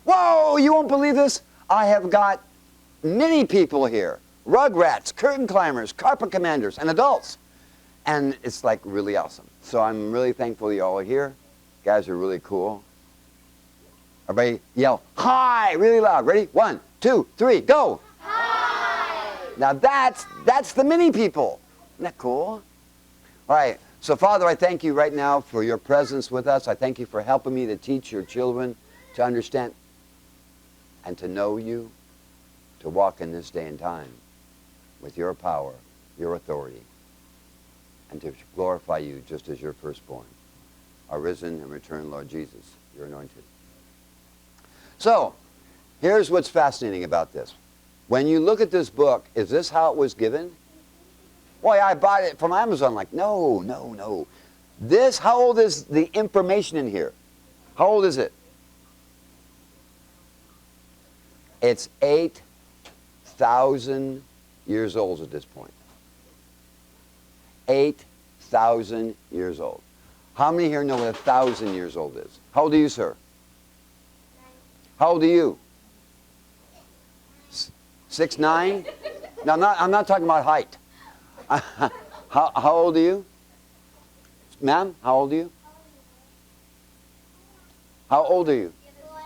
Whoa, you won't believe this? I have got many people here. Rugrats, curtain climbers, carpet commanders, and adults. And it's like really awesome. So I'm really thankful you all are here. You guys are really cool. Everybody yell, hi, really loud. Ready? 1, 2, 3, go. Hi. Now that's the mini people. Isn't that cool? All right. So Father, I thank you right now for your presence with us. I thank you for helping me to teach your children to understand and to know you, to walk in this day and time with your power, your authority, and to glorify you just as your firstborn, our risen and returned Lord Jesus, your anointed. So, here's what's fascinating about this. When you look at this book, is this how it was given? Boy, I bought it from Amazon. Like, no, no, no. This, how old is the information in here? How old is it? It's 8,000 years old at this point. 8,000 years old. How many here know what 1,000 years old is? How old are you, sir? 9. How old are you? 6, 9? No, I'm not talking about height. How old are you? Ma'am, how old are you? How old are you? 4.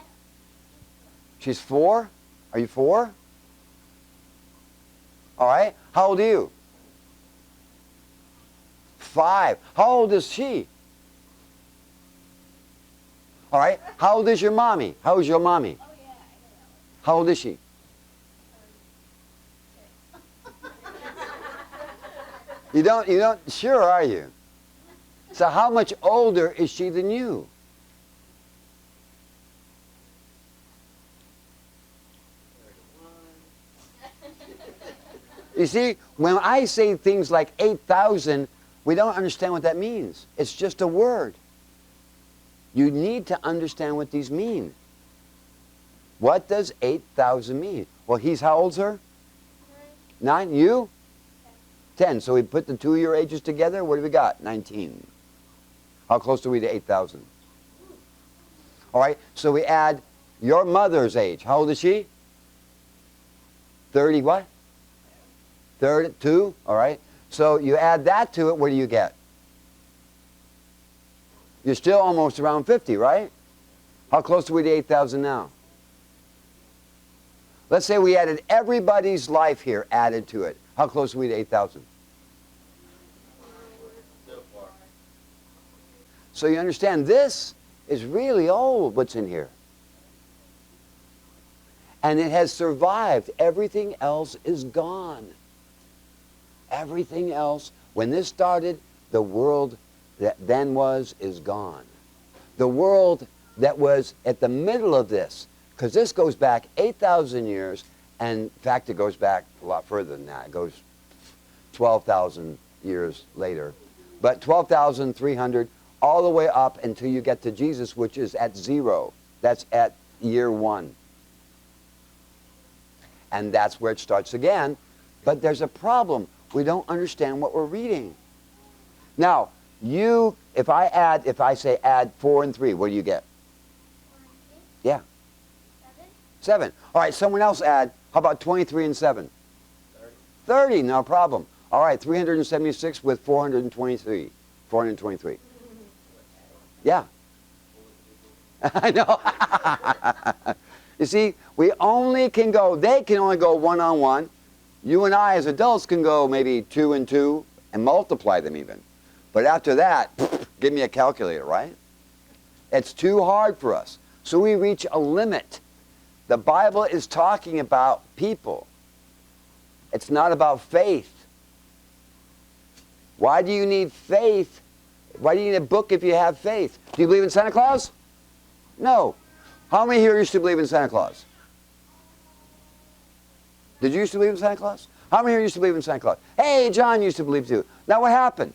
She's 4? Are you 4? All right. How old are you? 5. How old is she? All right. How old is your mommy? How old is your mommy? Oh, yeah, I know. How old is she? You don't, sure are you? So how much older is she than you? You see, when I say things like 8,000, we don't understand what that means. It's just a word. You need to understand what these mean. What does 8,000 mean? Well, he's how old, sir? 9. 9? You? 10. So we put the two of your ages together. What do we got? 19. How close are we to 8,000? All right. So we add your mother's age. How old is she? 30 what? 32. All right. So you add that to it. What do you get? You're still almost around 50, right? How close are we to 8,000 now? Let's say we added everybody's life here added to it. How close are we to 8,000? So you understand, this is really old, what's in here. And it has survived. Everything else is gone. Everything else, when this started, the world that then was is gone. The world that was at the middle of this, because this goes back 8,000 years, and in fact it goes back a lot further than that. It goes 12,000 years later. But 12,300 all the way up until you get to Jesus, which is at 0. That's at year 1. And that's where it starts again. But there's a problem. We don't understand what we're reading. Now, if I say add 4 and 3, what do you get? 4 Yeah. and 3? 7. All right, someone else add. How about 23 and 7? 30, no problem. All right, 376 with 423. 423. Yeah. I know. You see, we only can go, they can only go one-on-one. You and I as adults can go maybe 2 and 2 and multiply them even. But after that, give me a calculator, right? It's too hard for us. So we reach a limit. The Bible is talking about people. It's not about faith. Why do you need faith? Why do you need a book if you have faith? Do you believe in Santa Claus? No. How many here used to believe in Santa Claus? Did you used to believe in Santa Claus? How many here used to believe in Santa Claus? Hey, John used to believe too. Now what happened?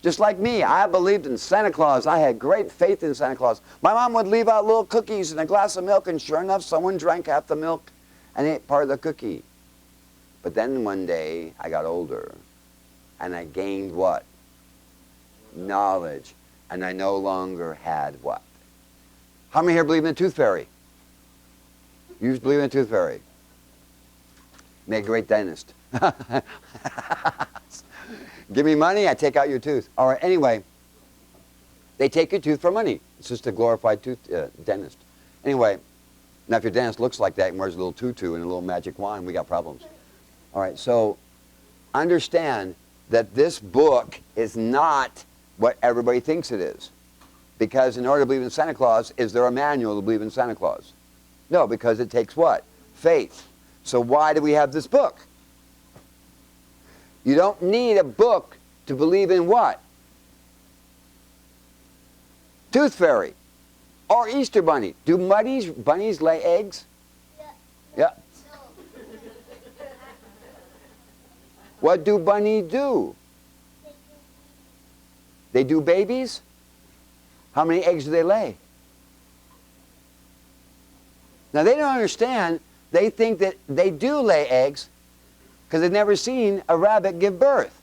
Just like me, I believed in Santa Claus. I had great faith in Santa Claus. My mom would leave out little cookies and a glass of milk, and sure enough, someone drank half the milk and ate part of the cookie. But then one day, I got older, and I gained what? Knowledge. And I no longer had what? How many here believe in the tooth fairy? You just believe in a tooth fairy. Make a great dentist. Give me money, I take out your tooth. All right, anyway, they take your tooth for money. It's just a glorified tooth dentist. Anyway, now if your dentist looks like that and wears a little tutu and a little magic wand, we got problems. All right, so understand that this book is not what everybody thinks it is. Because in order to believe in Santa Claus, is there a manual to believe in Santa Claus? No, because it takes what? Faith. So why do we have this book? You don't need a book to believe in what? Tooth fairy or Easter bunny. Do bunnies lay eggs? Yeah. What do bunnies do? They do babies? How many eggs do they lay? Now they don't understand. They think that they do lay eggs because they've never seen a rabbit give birth.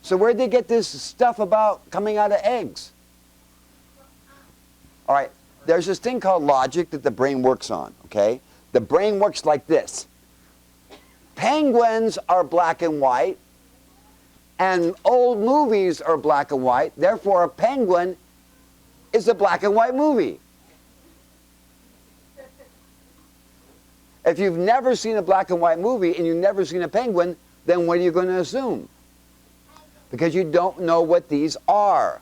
So where'd they get this stuff about coming out of eggs? All right, there's this thing called logic that the brain works on, okay? The brain works like this. Penguins are black and white, and old movies are black and white. Therefore, a penguin is a black and white movie. If you've never seen a black and white movie and you've never seen a penguin, then what are you going to assume? Because you don't know what these are.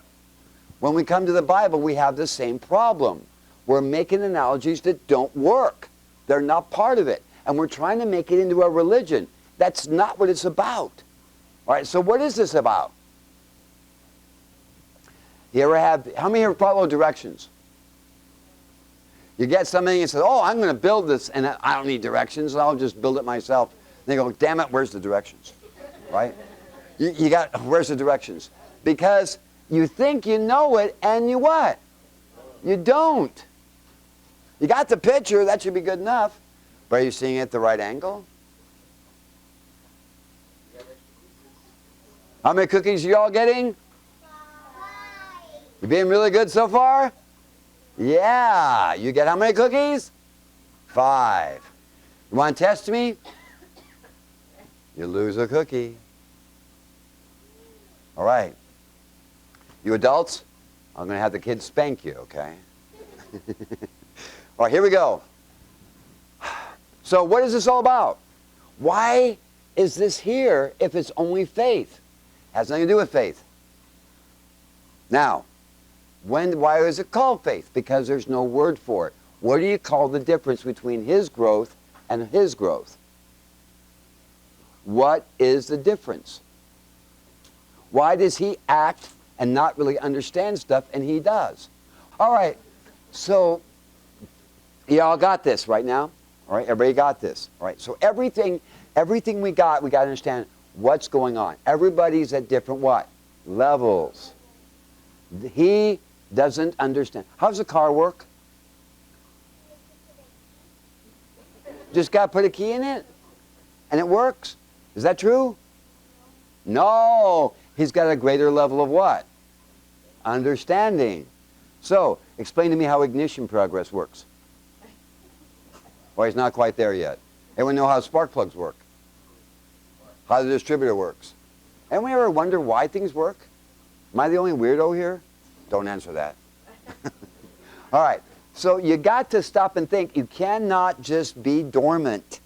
When we come to the Bible, we have the same problem. We're making analogies that don't work. They're not part of it. And we're trying to make it into a religion. That's not what it's about. All right, so what is this about? You ever have, how many here follow directions? You get something and say, oh, I'm going to build this, and I don't need directions, I'll just build it myself. And they go, damn it, where's the directions? Right? You got, where's the directions? Because you think you know it, and you what? You don't. You got the picture, that should be good enough. But are you seeing it at the right angle? How many cookies are you all getting? 5. You being really good so far? Yeah. You get how many cookies? 5. You want to test me? You lose a cookie. All right. You adults, I'm going to have the kids spank you, okay? All right, here we go. So what is this all about? Why is this here if it's only faith? It has nothing to do with faith. Now, why is it called faith? Because there's no word for it. What do you call the difference between his growth and his growth? What is the difference? Why does he act and not really understand stuff, and he does? All right, so you all got this right now? All right, everybody got this. All right, so everything we got to understand what's going on. Everybody's at different what? Levels. He doesn't understand. How does a car work? Just got to put a key in it, and it works. Is that true? No. He's got a greater level of what? Understanding. So, explain to me how ignition progress works. Well, he's not quite there yet. Anyone know how spark plugs work? How the distributor works? Anyone ever wonder why things work? Am I the only weirdo here? Don't answer that. All right. So you got to stop and think. You cannot just be dormant.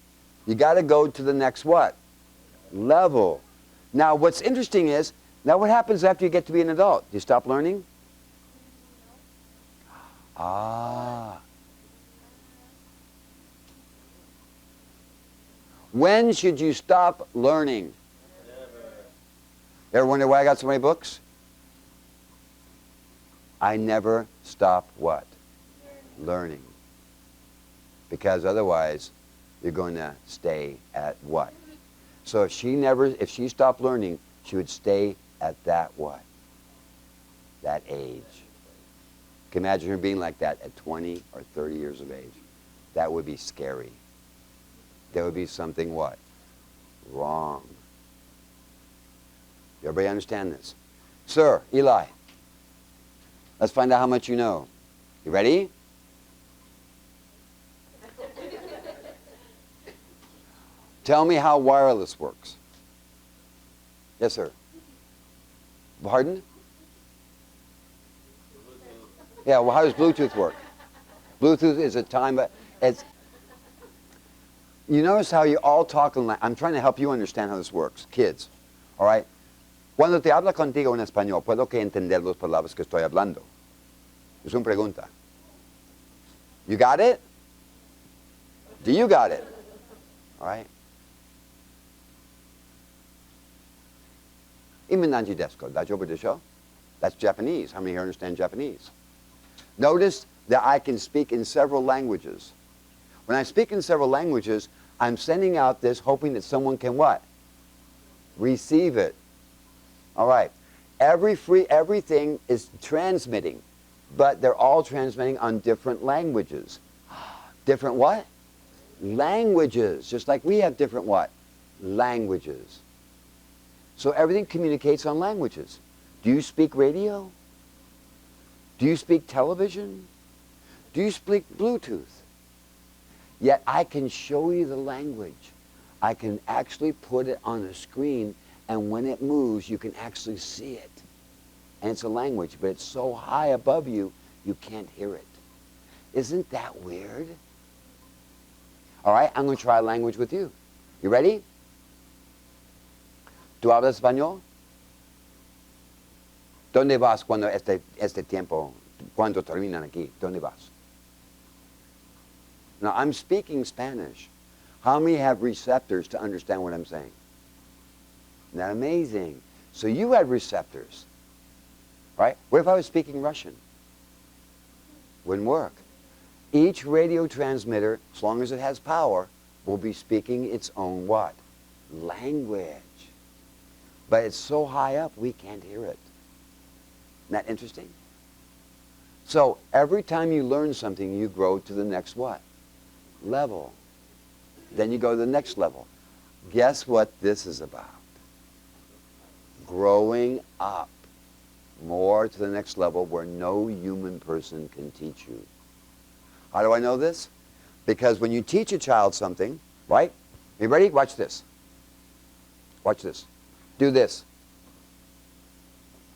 You got to go to the next what? Level. Now, what's interesting is, now what happens after you get to be an adult? Do you stop learning? Ah. When should you stop learning? Never. You ever wonder why I got so many books? I never stop what? Learning. Because otherwise, you're going to stay at what? So if she stopped learning, she would stay at that what? That age. Can you imagine her being like that at 20 or 30 years of age? That would be scary. There would be something what? Wrong. Everybody understand this? Sir, Eli, let's find out how much you know. You ready? Tell me how wireless works. Yes, sir. Pardon? Yeah, well, how does Bluetooth work? Bluetooth is a time, but it's... You notice how you all talk in I'm trying to help you understand how this works. Kids, all right? Cuando te habla contigo en español, ¿puedo que entender las palabras que estoy hablando? Es una pregunta. You got it? Do you got it? All right? Iminanji desu, daijoubu desho? That's Japanese. How many here understand Japanese? Notice that I can speak in several languages. When I speak in several languages, I'm sending out this hoping that someone can what? Receive it. All right. Everything is transmitting, but they're all transmitting on different languages. Different what? Languages. Just like we have different what? Languages. So everything communicates on languages. Do you speak radio? Do you speak television? Do you speak Bluetooth? Yet I can show you the language. I can actually put it on a screen, and when it moves, you can actually see it. And it's a language, but it's so high above you, you can't hear it. Isn't that weird? All right, I'm going to try a language with you. You ready? ¿Tú hablas español? ¿Dónde vas cuando este tiempo, cuando terminan aquí? ¿Dónde vas? Now, I'm speaking Spanish. How many have receptors to understand what I'm saying? Isn't that amazing? So you had receptors, right? What if I was speaking Russian? Wouldn't work. Each radio transmitter, as long as it has power, will be speaking its own what? Language. But it's so high up, we can't hear it. Isn't that interesting? So every time you learn something, you grow to the next what? Level. Then you go to the next level. Guess what this is about? Growing up more to the next level where no human person can teach you. How do I know this? Because when you teach a child something, right? Are you ready? Watch this. Watch this. Do this.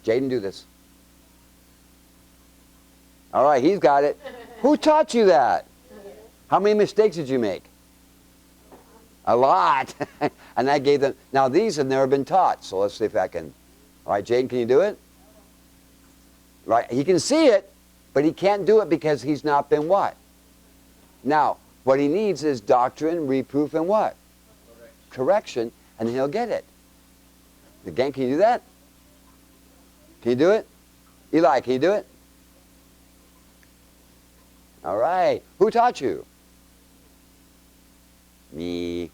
Jaden, do this. All right, he's got it. Who taught you that? How many mistakes did you make? A lot. And I gave them. Now, these have never been taught, so let's see if I can. All right, Jaden, can you do it? Right, he can see it, but he can't do it because he's not been what? Now, what he needs is doctrine, reproof, and what? Correction, and he'll get it. Again, can you do that? Can you do it? Eli, can you do it? All right. Who taught you? Me.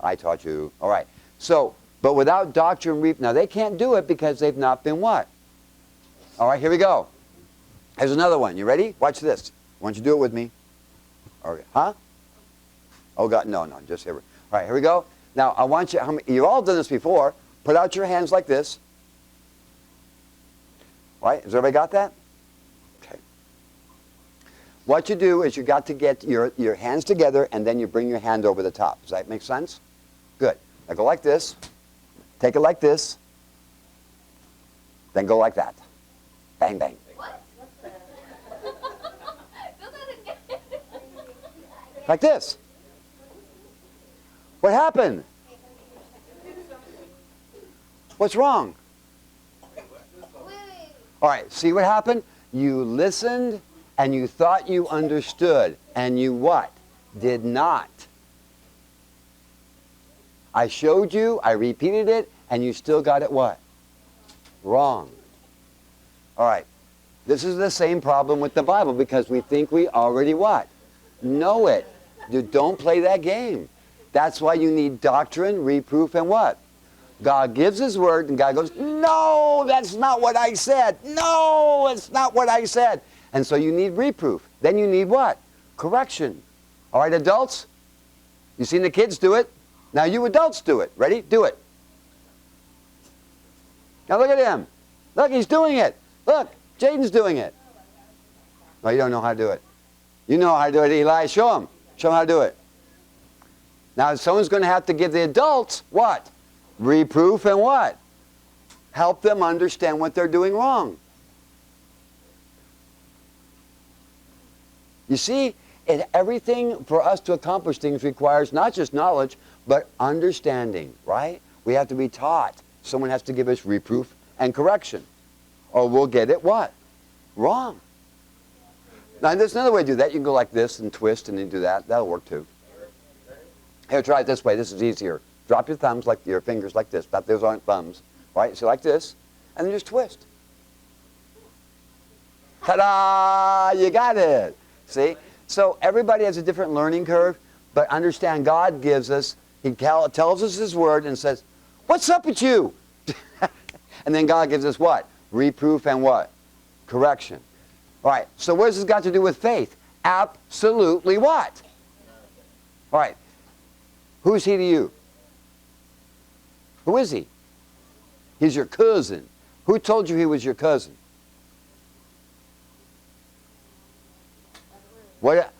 I taught you. All right. So, but without doctrine, now they can't do it because they've not been what? All right, here we go. Here's another one. You ready? Watch this. Why don't you do it with me? Okay. Huh? Oh, God, no, just here. All right, here we go. Now, I want you, you've all done this before. Put out your hands like this. All right, has everybody got that? Okay. What you do is you got to get your hands together, and then you bring your hand over the top. Does that make sense? Good. Now go like this. Take it like this. Then go like that. Bang, bang. What? Like this. What happened? What's wrong? All right, see what happened? You listened and you thought you understood, and you what? Did not. I showed you, I repeated it, and you still got it what? Wrong. All right, this is the same problem with the Bible because we think we already what? Know it. You don't play that game. That's why you need doctrine, reproof, and what? God gives His word, and God goes, no, that's not what I said. No, it's not what I said. And so you need reproof. Then you need what? Correction. All right, adults? You've seen the kids do it. Now you adults do it. Ready? Do it. Now look at him. Look, he's doing it. Look, Jaden's doing it. No, you don't know how to do it. You know how to do it, Eli. Show him. Show him how to do it. Now, someone's going to have to give the adults what? Reproof and what? Help them understand what they're doing wrong. You see, everything for us to accomplish things requires not just knowledge, but understanding, right? We have to be taught. Someone has to give us reproof and correction. Or we'll get it what? Wrong. Now, there's another way to do that. You can go like this and twist and then do that. That'll work too. Here, try it this way. This is easier. Drop your thumbs, like your fingers like this. But those aren't thumbs, right? So like this, and then just twist. Ta-da! You got it. See? So everybody has a different learning curve, but understand God gives us, He tells us His word and says, what's up with you? And then God gives us what? Reproof and what? Correction. All right, so what has this got to do with faith? Absolutely what? All right, who's he to you? Who is he? He's your cousin. Who told you he was your cousin? What?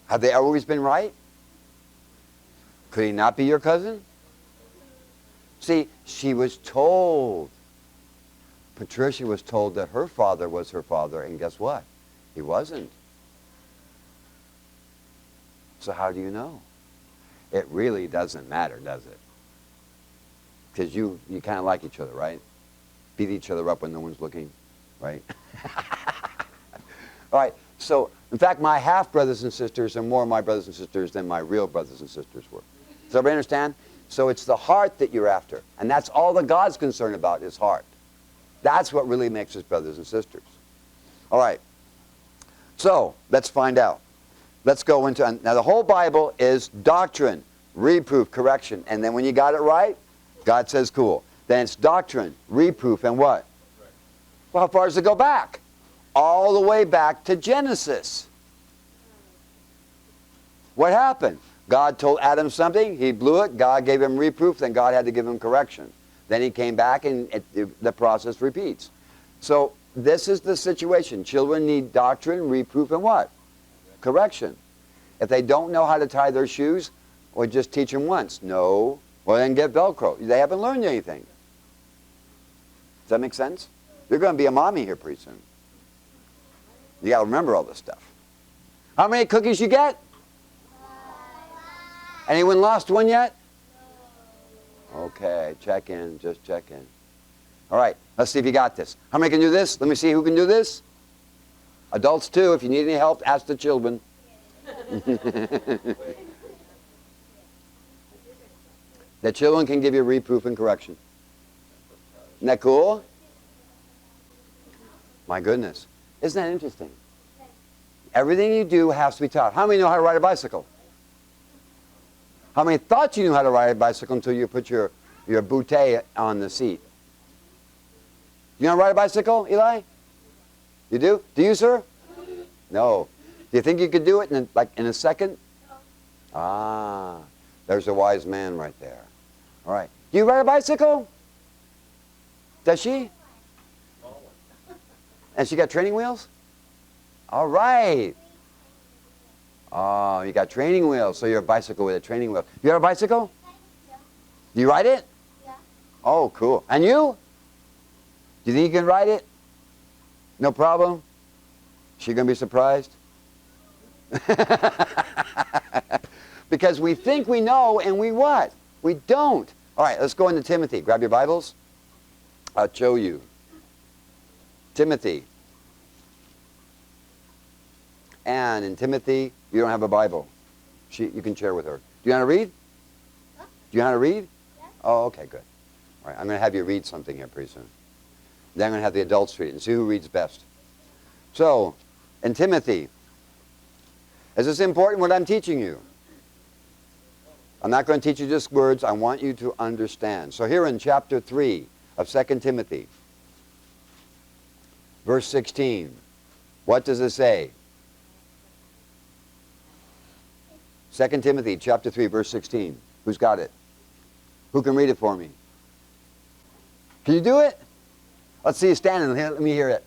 Have they always been right? Could he not be your cousin? See, she was told. Patricia was told that her father was her father, and guess what? He wasn't. So how do you know? It really doesn't matter, does it? Because you kind of like each other, right? Beat each other up when no one's looking, right? All right, so in fact, my half-brothers and sisters are more my brothers and sisters than my real brothers and sisters were. Does everybody understand? So it's the heart that you're after. And that's all that God's concerned about is heart. That's what really makes us brothers and sisters. All right. So let's find out. Let's go into, now the whole Bible is doctrine, reproof, correction. And then when you got it right, God says cool. Then it's doctrine, reproof, and what? Well, how far does it go back? All the way back to Genesis. What happened? God told Adam something, he blew it, God gave him reproof, then God had to give him correction. Then he came back and the process repeats. So this is the situation. Children need doctrine, reproof, and what? Correction. If they don't know how to tie their shoes, or just teach them once. No. Well, then get Velcro. They haven't learned anything. Does that make sense? You're going to be a mommy here pretty soon. You got to remember all this stuff. How many cookies you get? Anyone lost one yet? Okay, check in, just check in. All right, let's see if you got this. How many can do this? Let me see who can do this. Adults too, if you need any help, ask the children. The children can give you reproof and correction. Isn't that cool? My goodness. Isn't that interesting? Everything you do has to be taught. How many know how to ride a bicycle? How many thought you knew how to ride a bicycle until you put your bootay on the seat? You know how to ride a bicycle, Eli? You do? Do you, sir? No. Do you think you could do it in a second? Ah, there's a wise man right there. All right. Do you ride a bicycle? Does she? And she got training wheels? All right. Oh, you got training wheels, so you're a bicycle with a training wheel. You have a bicycle? Do you ride it? Yeah. Oh, cool. And you? Do you think you can ride it? No problem? She going to be surprised? Because we think we know and we what? We don't. All right, let's go into Timothy. Grab your Bibles. I'll show you. Timothy. And in Timothy, you don't have a Bible. You can share with her. Do you know how to read? Huh? Do you know how to read? Yeah. Oh, okay, good. All right, I'm going to have you read something here pretty soon. Then I'm going to have the adults read it and see who reads best. So, in Timothy, is this important what I'm teaching you? I'm not going to teach you just words. I want you to understand. So here in chapter 3 of 2 Timothy, verse 16, what does it say? 2 Timothy chapter 3, verse 16. Who's got it? Who can read it for me? Can you do it? Let's see you standing. Let me hear it.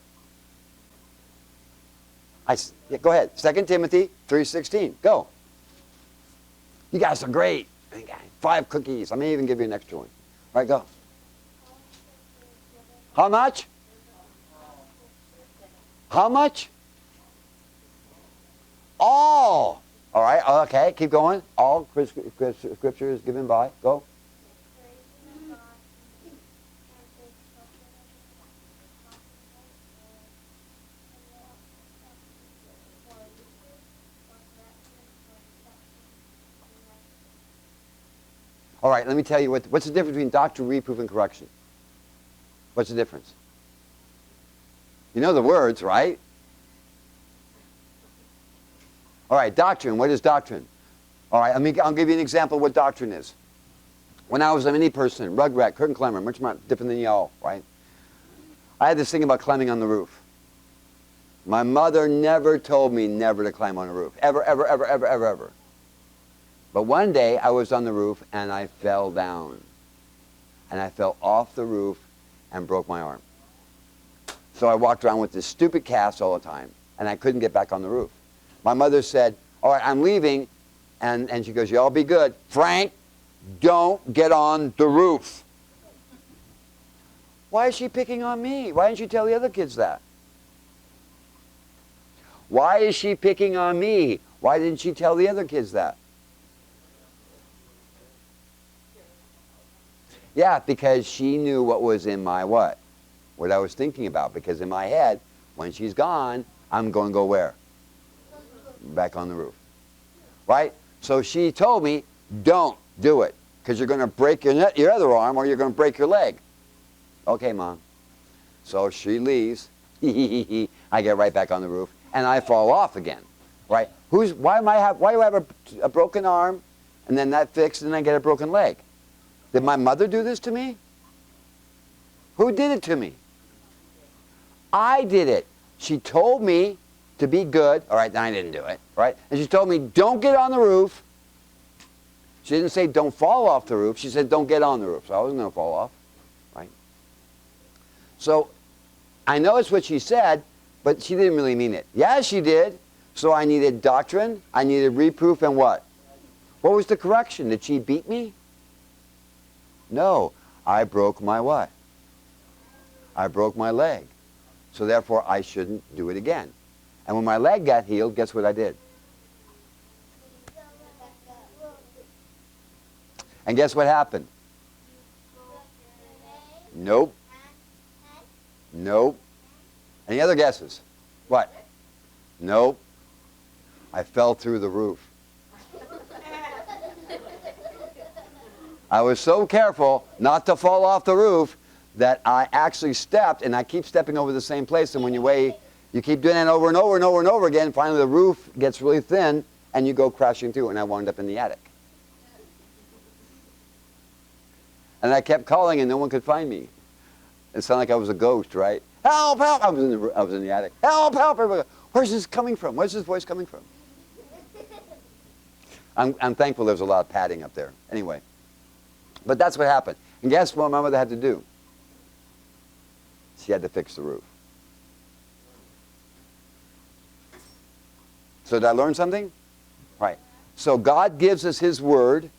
Yeah, go ahead. 2 Timothy 3:16. Go. You guys are great. Okay. 5 cookies. I may even give you an extra one. All right, go. How much? How much? All. All right, okay, keep going. All scripture is given by. Go. All right, let me tell you what's the difference between doctrine, reproof, and correction. What's the difference? You know the words, right? All right, doctrine. What is doctrine? All right, I'll give you an example of what doctrine is. When I was a mini person, rugrat, curtain climber, much more different than y'all, right? I had this thing about climbing on the roof. My mother never told me never to climb on a roof. Ever, ever, ever, ever, ever, ever. But one day I was on the roof and I fell down. And I fell off the roof and broke my arm. So I walked around with this stupid cast all the time and I couldn't get back on the roof. My mother said, all right, I'm leaving. And she goes, y'all be good. Frank, don't get on the roof. Why is she picking on me? Why didn't she tell the other kids that? Why is she picking on me? Why didn't she tell the other kids that? Yeah, because she knew what was in my what? What I was thinking about. Because in my head, when she's gone, I'm going to go where? Back on the roof. Right? So she told me, don't do it. Because you're going to break your other arm or you're going to break your leg. Okay, Mom. So she leaves. I get right back on the roof. And I fall off again. Right? Why do I have a broken arm and then that fixed and then I get a broken leg? Did my mother do this to me? Who did it to me? I did it. She told me to be good. All right, then I didn't do it. Right? And she told me, don't get on the roof. She didn't say don't fall off the roof. She said don't get on the roof. So I wasn't going to fall off. Right? So I know it's what she said, but she didn't really mean it. Yeah, she did. So I needed doctrine. I needed reproof and what? What was the correction? Did she beat me? No, I broke my what? I broke my leg. So therefore, I shouldn't do it again. And when my leg got healed, guess what I did? And guess what happened? Nope. Nope. Any other guesses? What? Nope. I fell through the roof. I was so careful not to fall off the roof that I actually stepped, and I keep stepping over the same place, and when you keep doing it over and over and over and over again, finally the roof gets really thin, and you go crashing through, and I wound up in the attic. And I kept calling, and no one could find me. It sounded like I was a ghost, right? Help, help! I was in the attic. Help, help! Everybody, where's this coming from? Where's this voice coming from? I'm thankful there's a lot of padding up there. Anyway. But that's what happened. And guess what my mother had to do? She had to fix the roof. So did I learn something? Right. So God gives us His Word,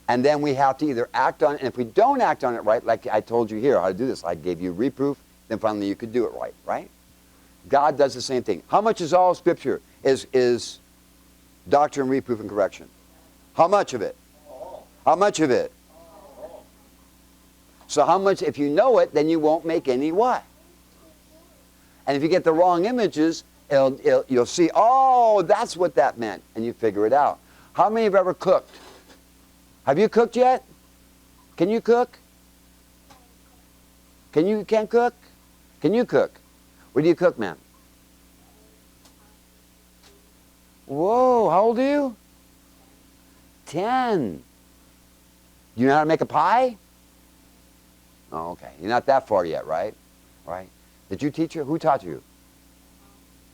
and then we have to either act on it. And if we don't act on it right, like I told you here how to do this, I gave you reproof, then finally you could do it right, right? God does the same thing. How much is all Scripture? Is doctrine, reproof, and correction? How much of it? How much of it? So how much, if you know it, then you won't make any what? And if you get the wrong images, you'll see, oh, that's what that meant. And you figure it out. How many have ever cooked? Have you cooked yet? Can you cook? Can't cook? Can you cook? What do you cook, ma'am? Whoa, how old are you? 10. Do you know how to make a pie? Oh, okay. You're not that far yet, right? Right? Did you teach her? Who taught you?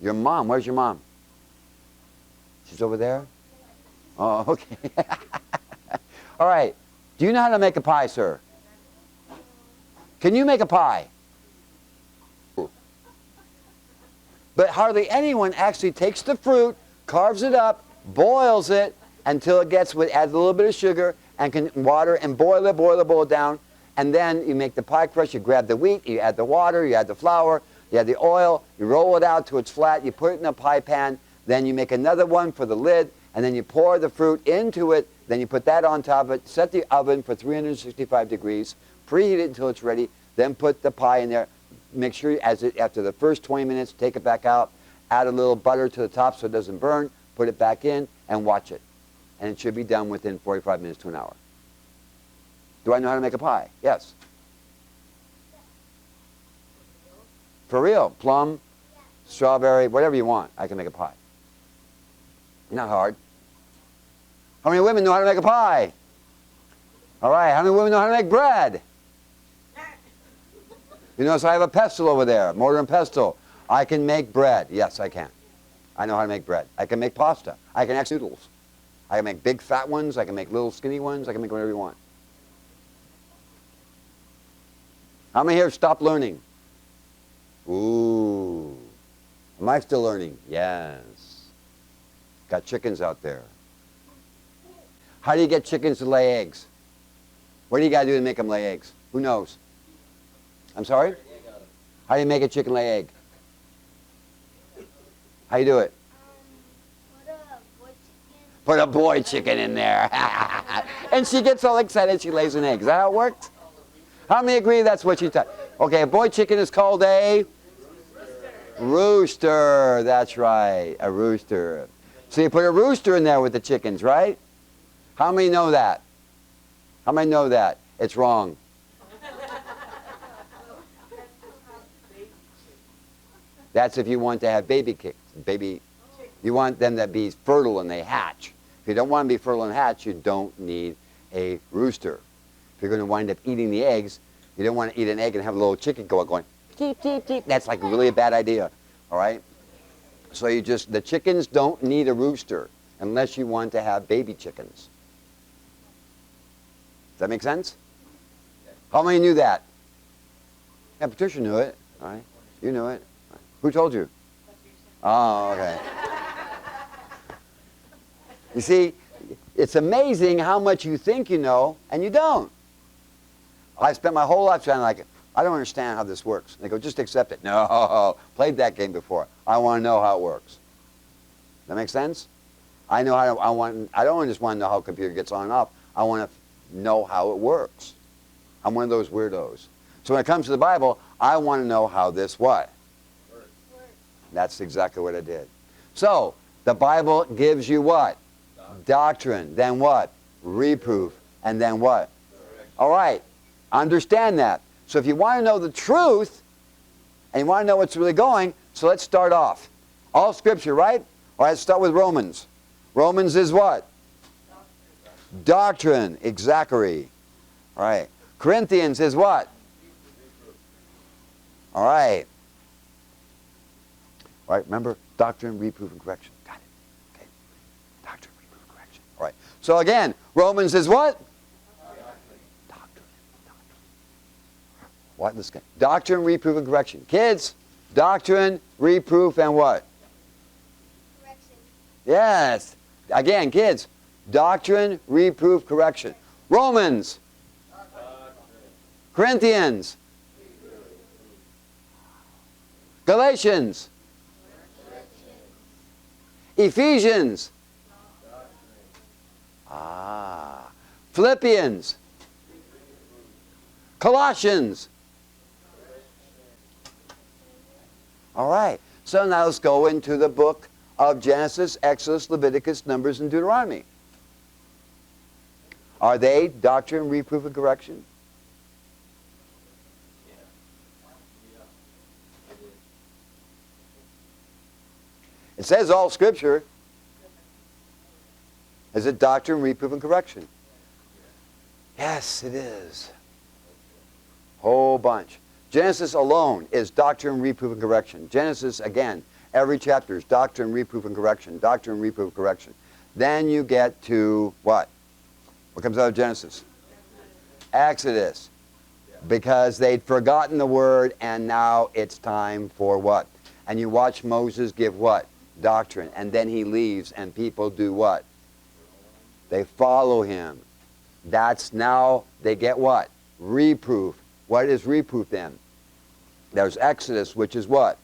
Your mom. Where's your mom? She's over there? Oh, okay. All right. Do you know how to make a pie, sir? Can you make a pie? But hardly anyone actually takes the fruit, carves it up, boils it, until it gets with, add a little bit of sugar and water and boil it down. And then you make the pie crust. You grab the wheat, you add the water, you add the flour, you add the oil, you roll it out till it's flat, you put it in a pie pan, then you make another one for the lid, and then you pour the fruit into it, then you put that on top of it, set the oven for 365 degrees, preheat it until it's ready, then put the pie in there. Make sure after the first 20 minutes, take it back out, add a little butter to the top so it doesn't burn, put it back in, and watch it. And it should be done within 45 minutes to an hour. Do I know how to make a pie? Yes. For real. Plum, strawberry, whatever you want, I can make a pie. Not hard. How many women know how to make a pie? All right, how many women know how to make bread? You notice I have a pestle over there, mortar and pestle. I can make bread. Yes, I can. I know how to make bread. I can make pasta. I can make noodles. I can make big fat ones. I can make little skinny ones. I can make whatever you want. How many here have stopped learning? Ooh. Am I still learning? Yes. Got chickens out there. How do you get chickens to lay eggs? What do you got to do to make them lay eggs? Who knows? I'm sorry? How do you make a chicken lay egg? How do you do it? Put a boy chicken in there. And she gets all excited, she lays an egg. Is that how it works? How many agree that's what she taught? Okay, a boy chicken is called a rooster. That's right, a rooster. So you put a rooster in there with the chickens, right? How many know that? How many know that? It's wrong. That's if you want to have baby chicks. You want them to be fertile and they hatch. If you don't want them to be fertile and hatch, you don't need a rooster. If you're going to wind up eating the eggs, you don't want to eat an egg and have a little chicken go out going, cheep, cheep, cheep. That's like really a bad idea, all right? So the chickens don't need a rooster unless you want to have baby chickens. Does that make sense? How many knew that? Yeah, Patricia knew it, all right? You knew it. Who told you? Oh, okay. You see, it's amazing how much you think you know and you don't. I spent my whole life trying to like, I don't understand how this works. And they go, just accept it. No, played that game before. I want to know how it works. That make sense? I know how I don't just want to know how a computer gets on and off. I want to know how it works. I'm one of those weirdos. So when it comes to the Bible, I want to know how this what? That's exactly what I did. So, the Bible gives you what? Doctrine. Then what? Reproof. And then what? All right. Understand that. So if you want to know the truth, and you want to know what's really going, so let's start off. All Scripture, right? All right, let's start with Romans. Romans is what? Doctrine. Exactly. All right. Corinthians is what? All right. All right, remember? Doctrine, reproof, and correction. Got it. Okay. Doctrine, reproof, and correction. All right. So again, Romans is what? Doctrine. What? Let's get doctrine, reproof, and correction. Kids, doctrine, reproof, and what? Correction. Yes. Again, kids, doctrine, reproof, correction. Romans. Doctrine. Corinthians. Galatians. Ephesians. Philippians. Colossians. All right. So now let's go into the book of Genesis, Exodus, Leviticus, Numbers, and Deuteronomy. Are they doctrine, reproof, and correction? It says all Scripture. Is it doctrine, reproof, and correction? Yes, it is. Whole bunch. Genesis alone is doctrine, reproof, and correction. Genesis, again, every chapter is doctrine, reproof, and correction. Doctrine, reproof, and correction. Then you get to what? What comes out of Genesis? Exodus. Because they'd forgotten the word, and now it's time for what? And you watch Moses give what? Doctrine. And then he leaves, and people do what? They follow him. That's now, they get what? Reproof. What is reproof then? There's Exodus, which is what?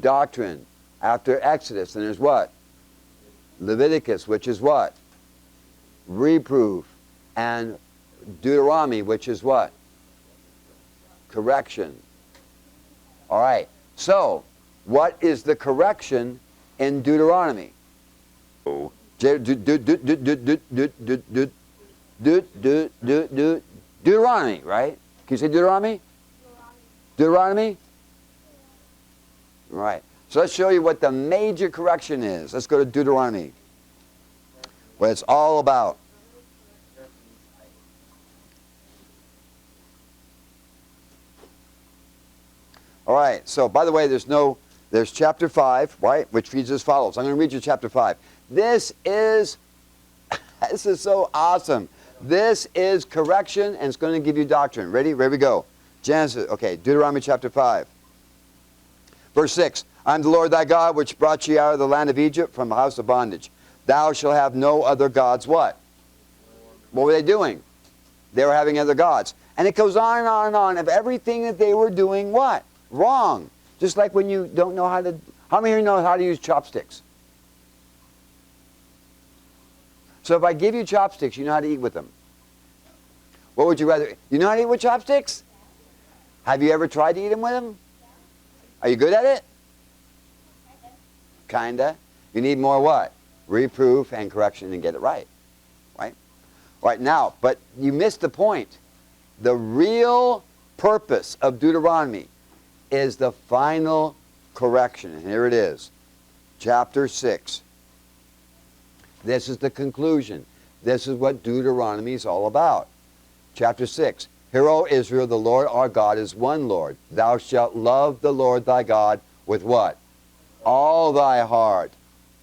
Doctrine. After Exodus, then there's what? Leviticus, which is what? Reproof. And Deuteronomy, which is what? Correction. All right. So, what is the correction in Deuteronomy? Deuteronomy, right? Can you say Deuteronomy? Deuteronomy? Right. So let's show you what the major correction is. Let's go to Deuteronomy. What it's all about. All right. So, by the way, there's chapter 5, right, which reads as follows. I'm going to read you chapter 5. This is so awesome. This is correction, and it's going to give you doctrine. Ready? Here we go. Genesis, okay, Deuteronomy chapter 5. Verse 6. I am the Lord thy God, which brought you out of the land of Egypt from the house of bondage. Thou shalt have no other gods. What? What were they doing? They were having other gods. And it goes on and on and on of everything that they were doing what? Wrong. Just like when you don't know how to... How many of you know how to use chopsticks? So if I give you chopsticks, you know how to eat with them. What would you rather... You know how to eat with chopsticks? Have you ever tried to eat them with them? Are you good at it? Kinda. You need more what? Reproof and correction and get it right. Right? Right now, but you missed the point. The real purpose of Deuteronomy is the final correction. And here it is. Chapter 6. This is the conclusion. This is what Deuteronomy is all about. Chapter 6. Hear, O Israel, the Lord our God is one Lord. Thou shalt love the Lord thy God with what? All thy heart,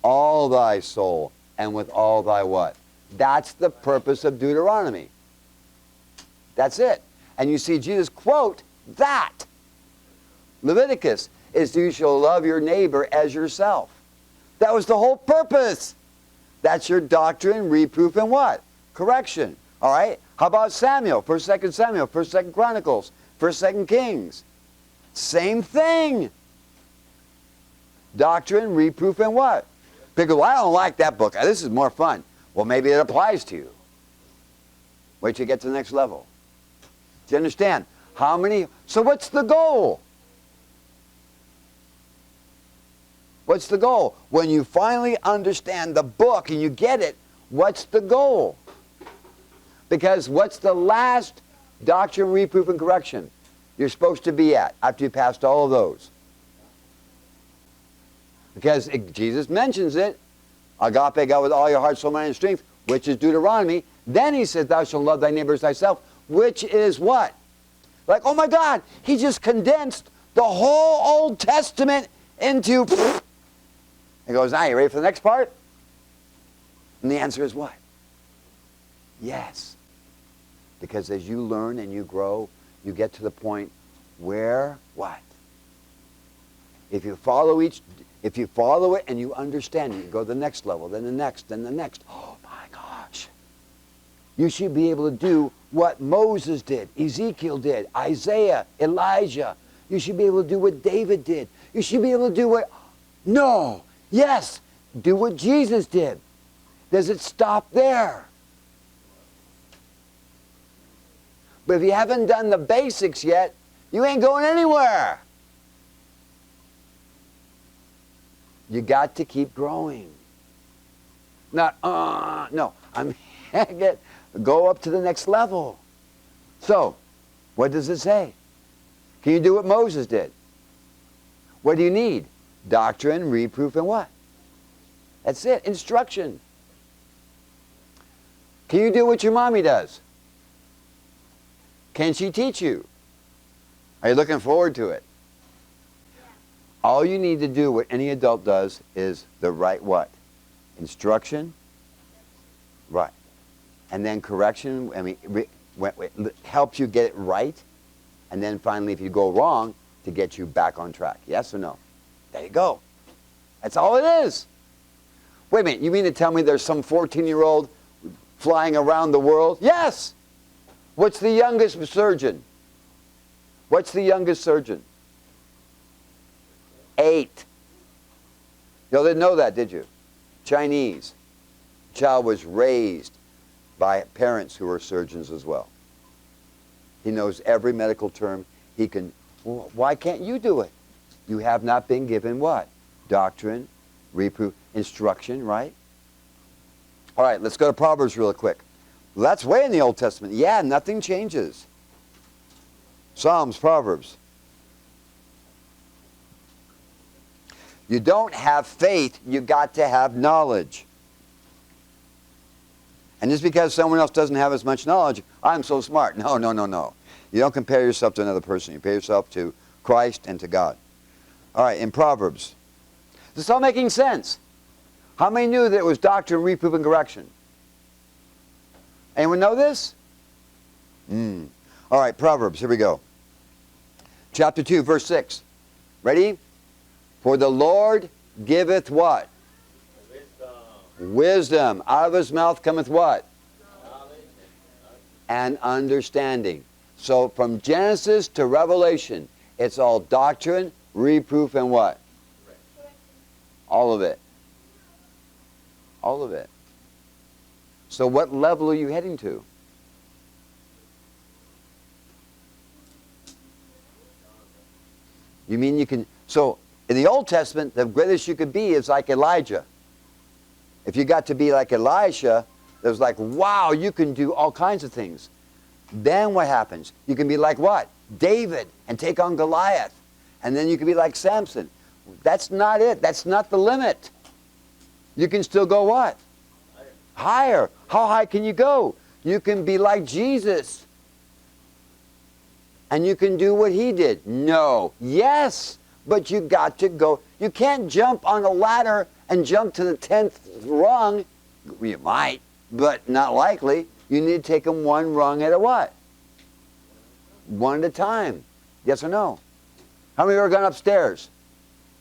all thy soul, and with all thy what? That's the purpose of Deuteronomy. That's it. And you see Jesus quote that. Leviticus is you shall love your neighbor as yourself. That was the whole purpose. That's your doctrine, reproof, and what? Correction. All right? How about Samuel? 1st, 2nd Samuel, 1st, 2nd Chronicles, 1st, 2nd Kings. Same thing. Doctrine, reproof, and what? People, well, I don't like that book. This is more fun. Well, maybe it applies to you. Wait till you get to the next level. Do you understand? How many? So what's the goal? What's the goal? When you finally understand the book and you get it, what's the goal? Because what's the last doctrine, reproof, and correction you're supposed to be at after you passed all of those? Because Jesus mentions it, agape God with all your heart, soul, mind, and strength, which is Deuteronomy. Then he says, thou shalt love thy neighbor as thyself, which is what? Like, oh my God, he just condensed the whole Old Testament into... He goes, now you ready for the next part? And the answer is what? Yes. Because as you learn and you grow, you get to the point where what? If you follow it and you understand it, you go to the next level, then the next, then the next. Oh my gosh. You should be able to do what Moses did, Ezekiel did, Isaiah, Elijah. You should be able to do what David did. You should be able to do what... No. Yes. Do what Jesus did. Does it stop there? But if you haven't done the basics yet, you ain't going anywhere. You got to keep growing. Not, no. Go up to the next level. So, what does it say? Can you do what Moses did? What do you need? Doctrine, reproof, and what? That's it. Instruction. Can you do what your mommy does? Can she teach you? Are you looking forward to it? All you need to do, what any adult does, is the right what? Instruction? Right. And then correction, helps you get it right. And then finally, if you go wrong, to get you back on track. Yes or no? There you go. That's all it is. Wait a minute, you mean to tell me there's some 14-year-old flying around the world? Yes. What's the youngest surgeon? What's the youngest surgeon? 8. You didn't know that, did you? Chinese. Child was raised by parents who were surgeons as well. He knows every medical term. He can. Well, why can't you do it? You have not been given what? Doctrine, reproof, instruction, right? All right, let's go to Proverbs real quick. Well, that's way in the Old Testament. Yeah, nothing changes. Psalms, Proverbs. You don't have faith, you got to have knowledge. And just because someone else doesn't have as much knowledge, I'm so smart. No, no, no, no. You don't compare yourself to another person. You compare yourself to Christ and to God. All right, in Proverbs. Is this all making sense? How many knew that it was doctrine, reproof, and correction? Anyone know this? All right, Proverbs, here we go. Chapter 2, verse 6. Ready? For the Lord giveth what? Wisdom. Out of his mouth cometh what? And understanding. So from Genesis to Revelation, it's all doctrine, reproof, and what? All of it. All of it. So what level are you heading to? You mean you can... So in the Old Testament, the greatest you could be is like Elijah. If you got to be like Elisha, it was like, wow, you can do all kinds of things. Then what happens? You can be like what? David, and take on Goliath. And then you can be like Samson. That's not it. That's not the limit. You can still go what? Higher. How high can you go? You can be like Jesus. And you can do what he did. No. Yes. But you got to go. You can't jump on a ladder and jump to the 10th rung. You might, but not likely. You need to take them one rung at a what? One at a time. Yes or no? How many of you ever gone upstairs?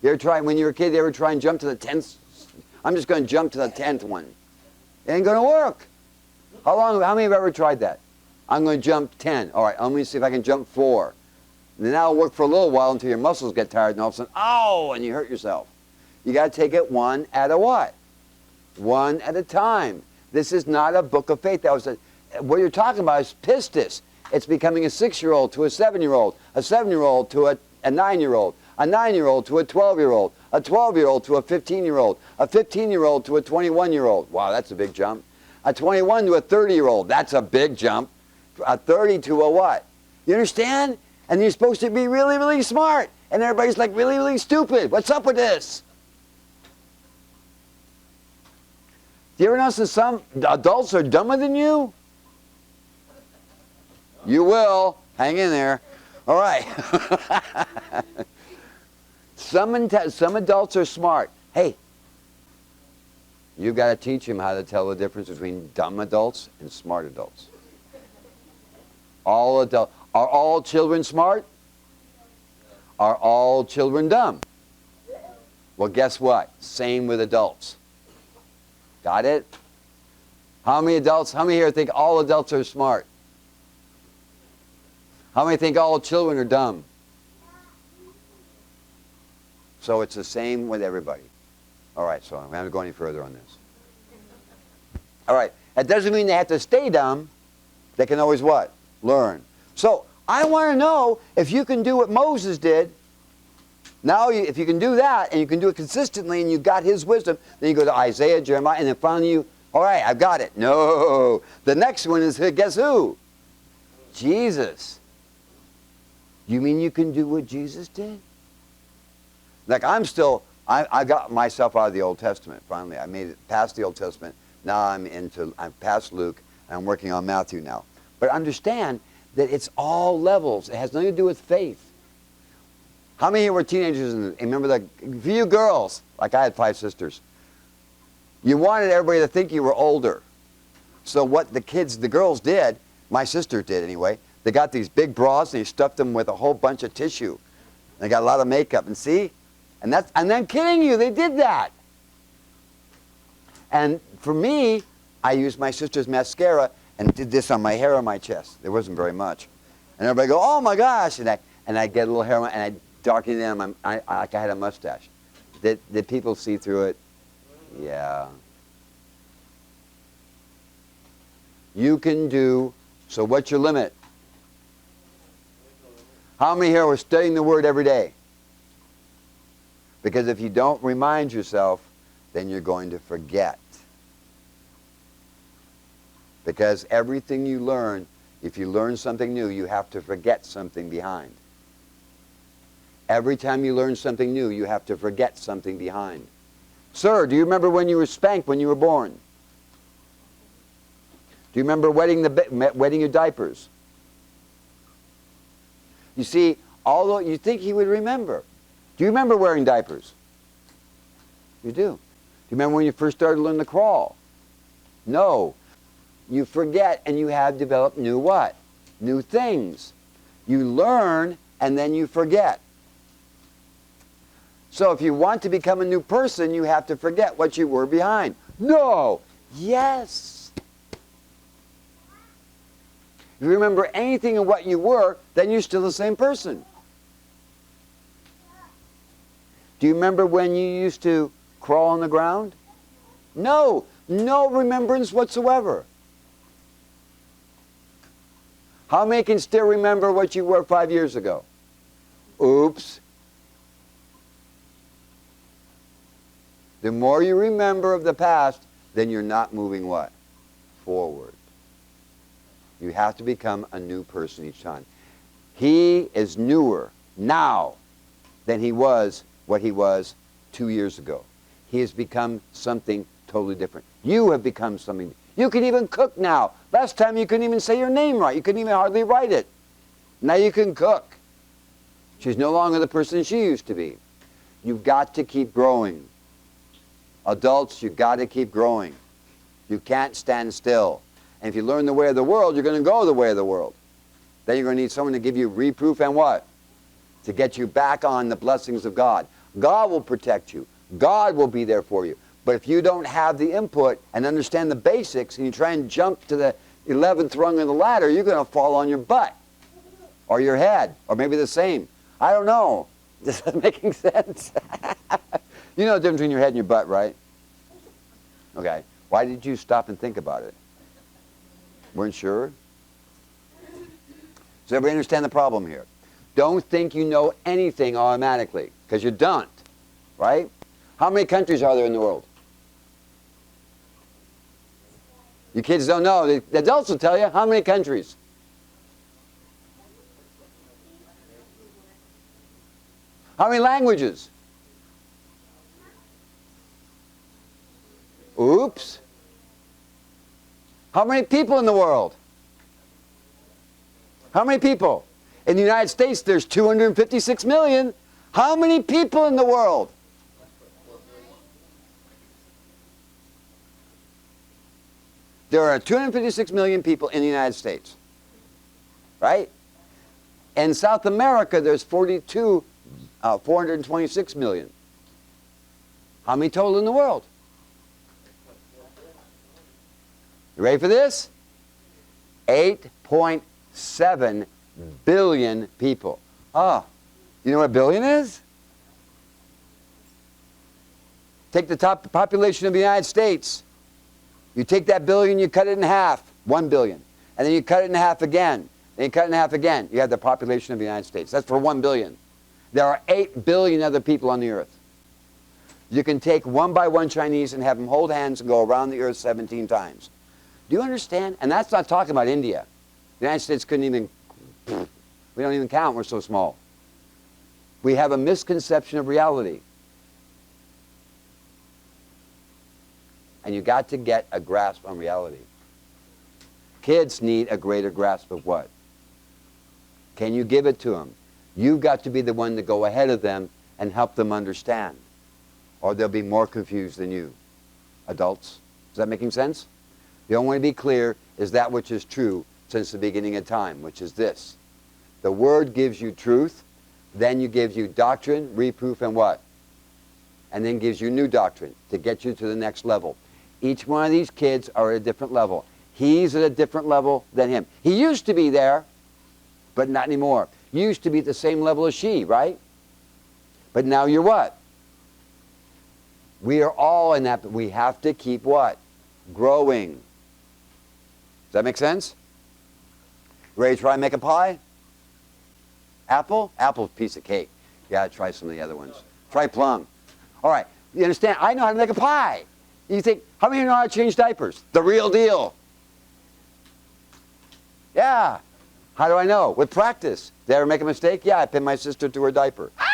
You ever try, when you were a kid, you ever try and jump to the 10th? I'm just going to jump to the 10th one. It ain't going to work. How many of you have ever tried that? I'm going to jump 10. All right, let me see if I can jump 4. And then that'll work for a little while until your muscles get tired, and all of a sudden, ow, and you hurt yourself. You got to take it one at a what? One at a time. This is not a book of faith. That was what you're talking about is pistis. It's becoming a 6-year-old to a 7-year-old, a 7-year-old to a 9-year-old, a 9-year-old to a 12-year-old, a 12-year-old to a 15-year-old, a 15-year-old to a 21-year-old. Wow, that's a big jump. A 21 to a 30-year-old. That's a big jump. A 30 to a what? You understand? And you're supposed to be really, really smart. And everybody's like really, really stupid. What's up with this? Do you ever notice that some adults are dumber than you? You will. Hang in there. All right. Some adults are smart. Hey, you've got to teach them how to tell the difference between dumb adults and smart adults. Are all children smart? Are all children dumb? Well, guess what? Same with adults. Got it? How many here think all adults are smart? How many think all children are dumb? So it's the same with everybody. All right, so I'm not going to go any further on this. All right, that doesn't mean they have to stay dumb. They can always what? Learn. So I want to know if you can do what Moses did. Now, if you can do that, and you can do it consistently, and you got his wisdom, then you go to Isaiah, Jeremiah, and then finally you, all right, I've got it. No. The next one is, guess who? Jesus. You mean you can do what Jesus did? Like I got myself out of the Old Testament, finally. I made it past the Old Testament. Now I'm past Luke, and I'm working on Matthew now. But understand that it's all levels. It has nothing to do with faith. How many here were teenagers and remember the few girls, like I had 5 sisters. You wanted everybody to think you were older. So what the girls did, my sister did anyway, they got these big bras and they stuffed them with a whole bunch of tissue. They got a lot of makeup, and see? And I'm kidding you, they did that. And for me, I used my sister's mascara and did this on my hair on my chest. There wasn't very much. And everybody go, oh my gosh, and I get a little hair and I darken it in, like I had a mustache. Did people see through it? Yeah. You can do, so what's your limit? How many here are studying the Word every day? Because if you don't remind yourself, then you're going to forget. Because everything you learn, if you learn something new, you have to forget something behind. Every time you learn something new, you have to forget something behind. Sir, do you remember when you were spanked when you were born? Do you remember wetting your diapers? You see, although you think he would remember. Do you remember wearing diapers? You do. Do you remember when you first started learning to crawl? No. You forget, and you have developed new what? New things. You learn, and then you forget. So if you want to become a new person, you have to forget what you were behind. No. Yes. If you remember anything of what you were, then you're still the same person. Do you remember when you used to crawl on the ground? No. No remembrance whatsoever. How many can still remember what you were 5 years ago? Oops. The more you remember of the past, then you're not moving what? Forward. You have to become a new person each time. He is newer now than he was what he was 2 years ago. He has become something totally different. You have become something. You can even cook now. Last time you couldn't even say your name right. You couldn't even hardly write it. Now you can cook. She's no longer the person she used to be. You've got to keep growing. Adults, you've got to keep growing. You can't stand still. And if you learn the way of the world, you're going to go the way of the world. Then you're going to need someone to give you reproof and what? To get you back on the blessings of God. God will protect you. God will be there for you. But if you don't have the input and understand the basics and you try and jump to the 11th rung of the ladder, you're going to fall on your butt or your head or maybe the same. I don't know. Is that making sense? You know the difference between your head and your butt, right? Okay. Why did you stop and think about it? Weren't sure? Does everybody understand the problem here? Don't think you know anything automatically, because you don't, right? How many countries are there in the world? You kids don't know. The adults will tell you. How many countries? How many languages? Oops. How many people in the world? How many people? In the United States, there's 256 million. How many people in the world? There are 256 million people in the United States. Right? In South America, there's 426 million. How many total in the world? You ready for this? 8.7 billion people. Ah, you know what a billion is? Take the top population of the United States. You take that billion, you cut it in half, 1 billion. And then you cut it in half again. Then you cut it in half again. You have the population of the United States. That's for 1 billion. There are 8 billion other people on the earth. You can take one by one Chinese and have them hold hands and go around the earth 17 times. Do you understand? And that's not talking about India. The United States couldn't even, we don't even count, we're so small. We have a misconception of reality. And you got to get a grasp on reality. Kids need a greater grasp of what? Can you give it to them? You've got to be the one to go ahead of them and help them understand. Or they'll be more confused than you. Adults, is that making sense? The only way to be clear is that which is true since the beginning of time, which is this. The Word gives you truth, then it gives you doctrine, reproof, and what? And then gives you new doctrine to get you to the next level. Each one of these kids are at a different level. He's at a different level than him. He used to be there, but not anymore. You used to be at the same level as she, right? But now you're what? We are all in that, but we have to keep what? Growing. Does that make sense? Ready to try and make a pie? Apple? Apple's a piece of cake. Yeah, try some of the other ones. Try plum. All right, you understand? I know how to make a pie. You think, how many of you know how to change diapers? The real deal. Yeah. How do I know? With practice. Did I ever make a mistake? Yeah, I pinned my sister to her diaper. Ah!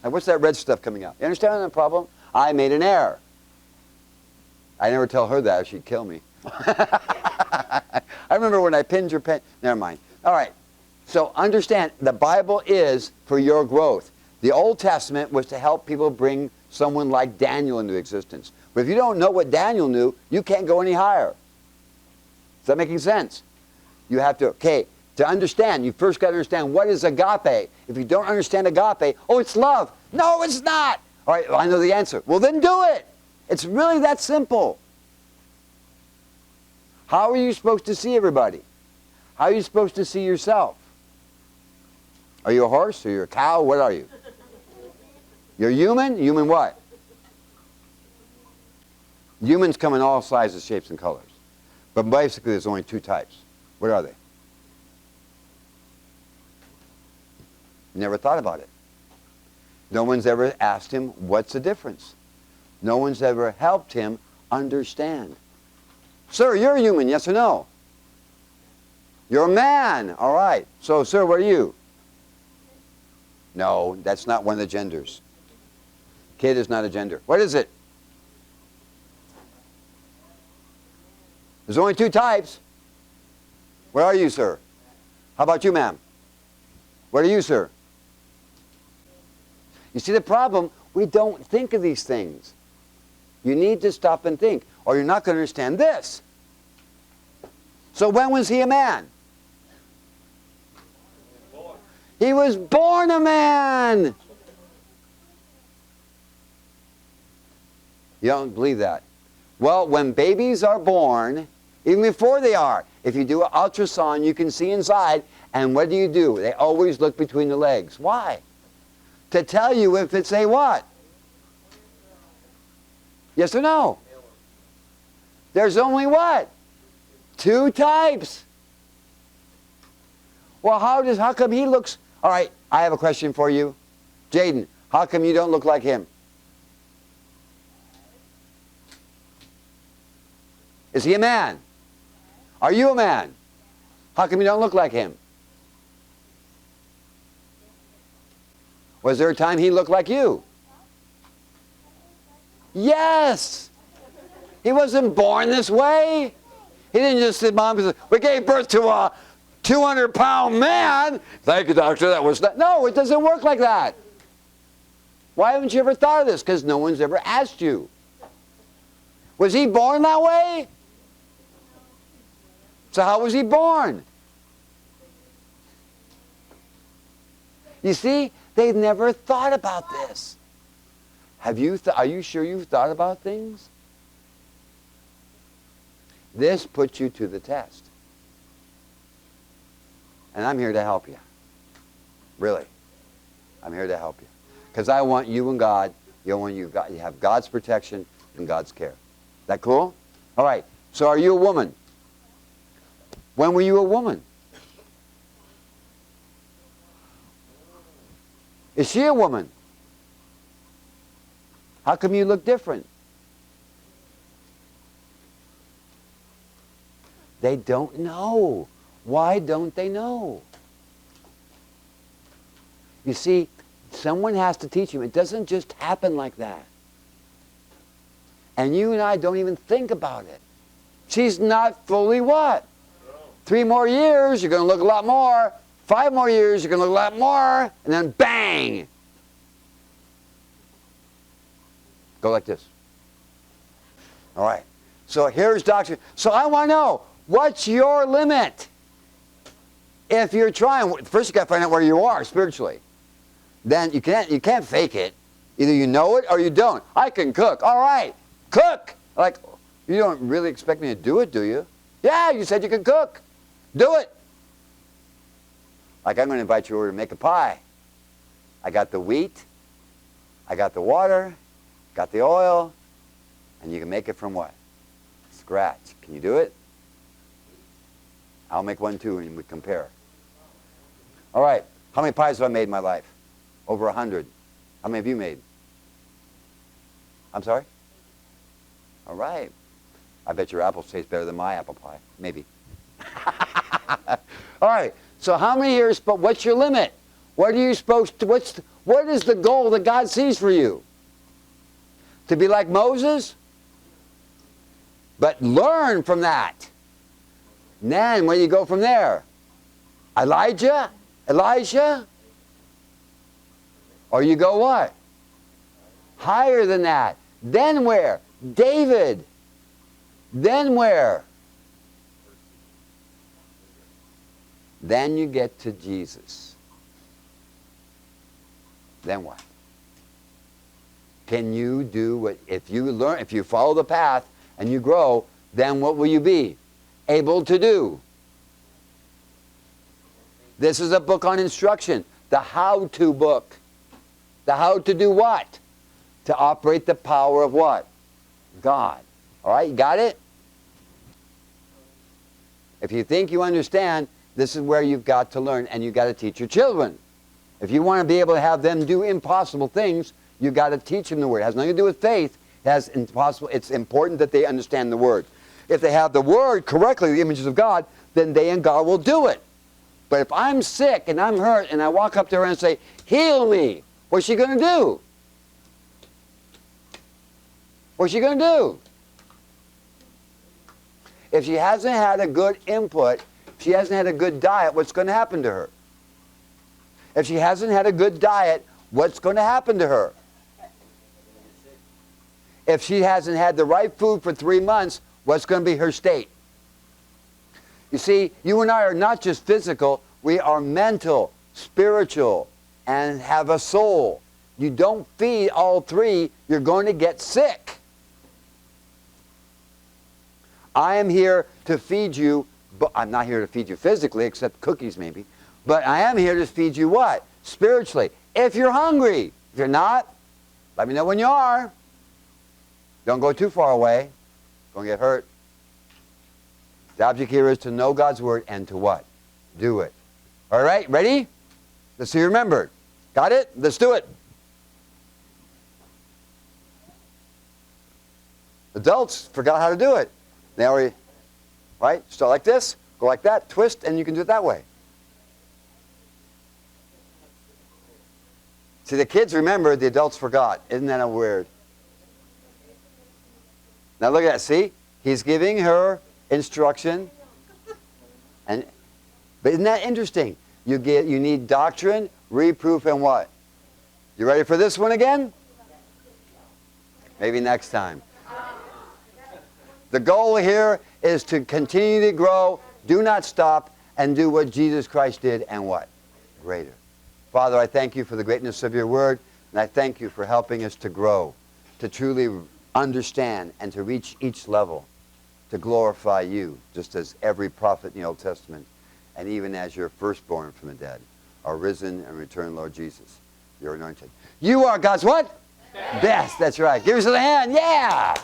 And what's that red stuff coming out? You understand the problem? I made an error. I never tell her that, or she'd kill me. I remember when I pinned your pen. Never mind. All right. So understand, the Bible is for your growth. The Old Testament was to help people bring someone like Daniel into existence. But if you don't know what Daniel knew, you can't go any higher. Is that making sense? You have to, okay, to understand, you first got to understand what is agape. If you don't understand agape, oh, it's love. No, it's not. All right, well, I know the answer. Well, then do it. It's really that simple. How are you supposed to see everybody? How are you supposed to see yourself? Are you a horse? Are you a cow? What are you? You're human? Human what? Humans come in all sizes, shapes, and colors. But basically, there's only two types. What are they? Never thought about it. No one's ever asked him, what's the difference? No one's ever helped him understand. Sir, you're a human, yes or no? You're a man. All right. So, sir, what are you? No, that's not one of the genders. Kid is not a gender. What is it? There's only two types. What are you, sir? How about you, ma'am? What are you, sir? You see the problem? We don't think of these things. You need to stop and think, or you're not going to understand this. So when was he a man? He was born a man. You don't believe that? Well, when babies are born, even before they are, if you do an ultrasound, you can see inside, and what do? They always look between the legs. Why? To tell you if it's a what? Yes or no? There's only what? Two types. Well, how come he looks... All right, I have a question for you. Jaden, how come you don't look like him? Is he a man? Are you a man? How come you don't look like him? Was there a time he looked like you? Yes! He wasn't born this way. He didn't just sit mom and say, we gave birth to a 200-pound man. Thank you, doctor. That was not. No, it doesn't work like that. Why haven't you ever thought of this? Because no one's ever asked you. Was he born that way? So how was he born? You see, they've never thought about this. Are you sure you've thought about things? This puts you to the test. And I'm here to help you. Really. I'm here to help you. Because I want you and God, you have God's protection and God's care. That cool? All right. So are you a woman? When were you a woman? Is she a woman? How come you look different? They don't know. Why don't they know? You see, someone has to teach you. It doesn't just happen like that. And you and I don't even think about it. She's not fully what? 3 more years, you're going to look a lot more. 5 more years, you're going to look a lot more. And then bang! Go like this. All right. So here's Doctrine. So I want to know, what's your limit? If you're trying, first you got to find out where you are spiritually. Then you can't fake it. Either you know it or you don't. I can cook. All right. Cook. Like, you don't really expect me to do it, do you? Yeah, you said you could cook. Do it. Like, I'm going to invite you over to make a pie. I got the wheat. I got the water. Got the oil. And you can make it from what? Scratch. Can you do it? I'll make one too and we compare. All right. How many pies have I made in my life? Over 100. How many have you made? I'm sorry? All right. I bet your apples taste better than my apple pie. Maybe. All right. So how many years, but what's your limit? What are you supposed to, what is the goal that God sees for you? To be like Moses? But learn from that. And then where do you go from there? Elijah? Elisha? Or you go what? Higher than that. Then where? David. Then where? Then you get to Jesus. Then what? Can you do what, if you learn, if you follow the path and you grow, then what will you be able to do? This is a book on instruction, the how-to book. The how to do what? To operate the power of what? God. All right, you got it? If you think you understand, this is where you've got to learn, and you've got to teach your children. If you want to be able to have them do impossible things, you've got to teach them the Word. It has nothing to do with faith. It's important that they understand the Word. If they have the Word correctly, the images of God, then they and God will do it. But if I'm sick and I'm hurt and I walk up to her and say, heal me, what's she going to do? What's she going to do? If she hasn't had a good input, if she hasn't had a good diet, what's going to happen to her? If she hasn't had a good diet, what's going to happen to her? If she hasn't had the right food for 3 months, what's going to be her state? You see, you and I are not just physical, we are mental, spiritual, and have a soul. You don't feed all three, you're going to get sick. I am here to feed you, but I'm not here to feed you physically, except cookies maybe. But I am here to feed you what? Spiritually. If you're hungry. If you're not, let me know when you are. Don't go too far away. Don't get hurt. The object here is to know God's Word and to what? Do it. All right, ready? Let's see you remembered. Got it? Let's do it. Adults forgot how to do it. They already, right? Start like this, go like that, twist, and you can do it that way. See, the kids remembered, the adults forgot. Isn't that weird? Now look at that. See? He's giving her instruction. But isn't that interesting? You need doctrine, reproof, and what? You ready for this one again? Maybe next time. The goal here is to continue to grow, do not stop, and do what Jesus Christ did, and what? Greater. Father, I thank you for the greatness of your word, and I thank you for helping us to grow, to truly understand, and to reach each level, to glorify you, just as every prophet in the Old Testament, and even as your firstborn from the dead, are risen and returned, Lord Jesus. You're anointed. You are God's what? Best. That's right. Give us a hand. Yeah!